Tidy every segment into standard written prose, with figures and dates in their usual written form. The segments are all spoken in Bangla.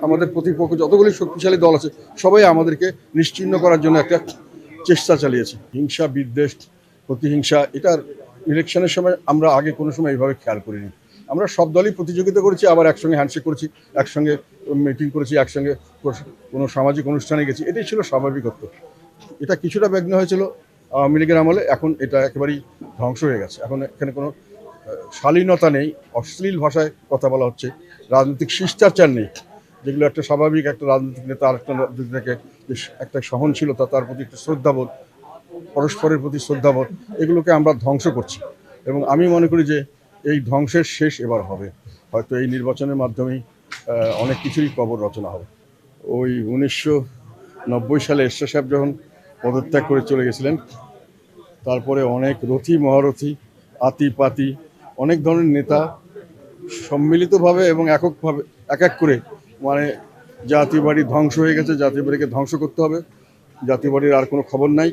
আমাদের প্রতিপক্ষ যতগুলি শক্তিশালী দল আছে সবাই আমাদেরকে নিশ্চিহ্ন করার জন্য একটা চেষ্টা চালিয়েছে। হিংসা, বিদ্বেষ, প্রতিহিংসা, এটার ইলেকশনের সময় আমরা আগে কোনো সময় এইভাবে খেয়াল করিনি। আমরা সব দলই প্রতিযোগিতা করেছি, আবার একসঙ্গে হ্যান্ডশেক করেছি, একসঙ্গে মিটিং করেছি, একসঙ্গে কোনো সামাজিক অনুষ্ঠানে গেছি। এটাই ছিল স্বাভাবিকত্ব। এটা কিছুটা বিঘ্ন হয়েছিল আওয়ামী লীগের আমলে, এখন এটা একেবারেই ধ্বংস হয়ে গেছে। এখন এখানে কোনো শালীনতা নেই, অশ্লীল ভাষায় কথা বলা হচ্ছে, রাজনৈতিক শিষ্টাচার নেই, যেগুলো একটা স্বাভাবিক একটা রাজনৈতিক নেতা আরেকটা রাজনীতিকে একটা সহনশীলতা, তার প্রতি একটা শ্রদ্ধাবোধ, পরস্পরের প্রতি শ্রদ্ধাবোধ, এগুলোকে আমরা ধ্বংস করছি। এবং আমি মনে করি যে এই ধ্বংসের শেষ এবার হবে, হয়তো এই নির্বাচনের মাধ্যমেই অনেক কিছুরই কবর রচনা হবে। ওই 1990 সালে এরশাদ সাহেব যখন পদত্যাগ করে চলে গেছিলেন, তারপরে অনেক রথী মহারথী, আতিপাতি, অনেক ধরনের নেতা সম্মিলিতভাবে এবং এককভাবে এক এক করে মানে জাতীয় বাড়ি ধ্বংস হয়ে গেছে, জাতীয় বাড়িকে ধ্বংস করতে হবে, জাতীয় বাড়ির আর কোনো খবর নাই,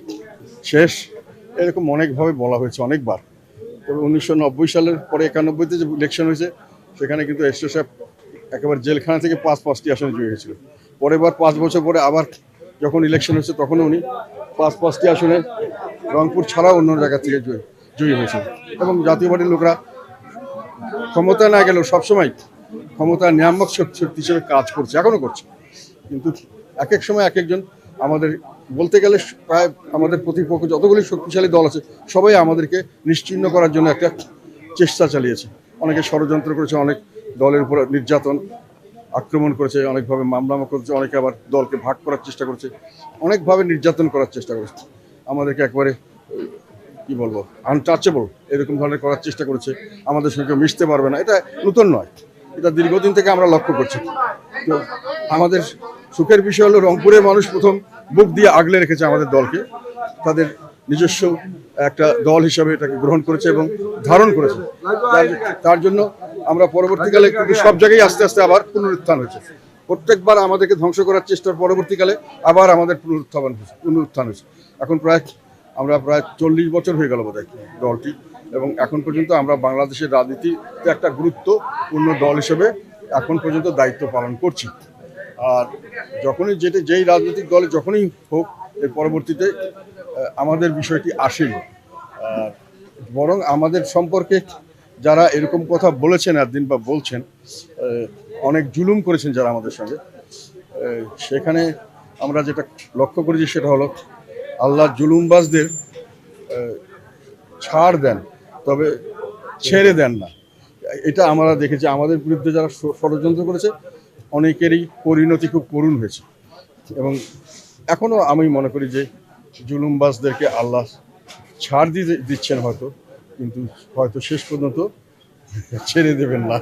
শেষ, এরকম অনেকভাবে বলা হয়েছে অনেকবার। তবে 1990 সালের পরে 91-তে যে ইলেকশন হয়েছে, সেখানে কিন্তু এরশাদ সাহেব একেবারে জেলখানা থেকে 5টি আসনে জয়ী হয়েছিল। পরের বার 5 বছর পরে আবার যখন ইলেকশন হয়েছে, তখনও উনি 5টি আসনে রংপুর ছাড়াও অন্য জায়গা থেকে জয়ী হয়েছিল। এবং জাতীয় পার্টির লোকরা ক্ষমতা না গেলেও সবসময় ক্ষমতা নিয়ামক শক্তি হিসেবে কাজ করছে, এখনও করছে। কিন্তু এক এক সময় এক একজন, আমাদের বলতে গেলে প্রায় আমাদের প্রতিপক্ষ যতগুলি শক্তিশালী দল আছে সবাই আমাদেরকে নিশ্চিহ্ন করার জন্য একটা চেষ্টা চালিয়েছে। অনেকে ষড়যন্ত্র করেছে, অনেক দলের উপর নির্যাতন, আক্রমণ করেছে, অনেকভাবে মামলা করেছে, অনেকে আবার দলকে ভাগ করার চেষ্টা করেছে, অনেকভাবে নির্যাতন করার চেষ্টা করেছে, আমাদেরকে একবারে কি বলবো আনটাচেবল এরকম ধরনের করার চেষ্টা করেছে, আমাদের সঙ্গে মিশতে পারবে না। এটা নতুন নয়, এটা দীর্ঘদিন থেকে আমরা লক্ষ্য করছি। তো আমাদের সুখের বিষয় হলো রংপুরের মানুষ প্রথম বুক দিয়ে আগলে রেখেছে আমাদের দলকে, তাদের নিজস্ব একটা দল হিসাবে এটাকে গ্রহণ করেছে এবং ধারণ করেছে। তার জন্য আমরা পরবর্তীকালে কিন্তু সব জায়গায় আস্তে আস্তে আবার পুনরুত্থান হয়েছে। প্রত্যেকবার আমাদেরকে ধ্বংস করার চেষ্টার পরবর্তীকালে আবার আমাদের পুনরুত্থান হয়েছে। এখন আমরা প্রায় 40 বছর হয়ে গেল বোধহয় দলটি, এবং এখন পর্যন্ত আমরা বাংলাদেশের রাজনীতিতে একটা গুরুত্বপূর্ণ দল হিসেবে এখন পর্যন্ত দায়িত্ব পালন করছি। আর যখনই যেই রাজনৈতিক দলে যখনই হোক, এর পরবর্তীতে আমাদের বিষয়টি আসেনি। বরং আমাদের সম্পর্কে যারা এরকম কথা বলেছেন একদিন বা বলছেন, অনেক জুলুম করেছেন যারা আমাদের সঙ্গে, সেখানে আমরা যেটা লক্ষ্য করেছি সেটা হলো আল্লাহ জুলুমবাজদের ছাড় দেন, তবে ছেড়ে দেন না। এটা আমরা দেখেছি, আমাদের বিরুদ্ধে যারা ষড়যন্ত্র করেছে অনেকেরই পরিণতি খুব করুণ হয়েছে। এবং এখনও আমি মনে করি যে জুলুমবাজদেরকে আল্লাহ ছাড় দিচ্ছেন হয়তো, কিন্তু হয়তো শেষ পর্যন্ত ছেড়ে দেবেন না।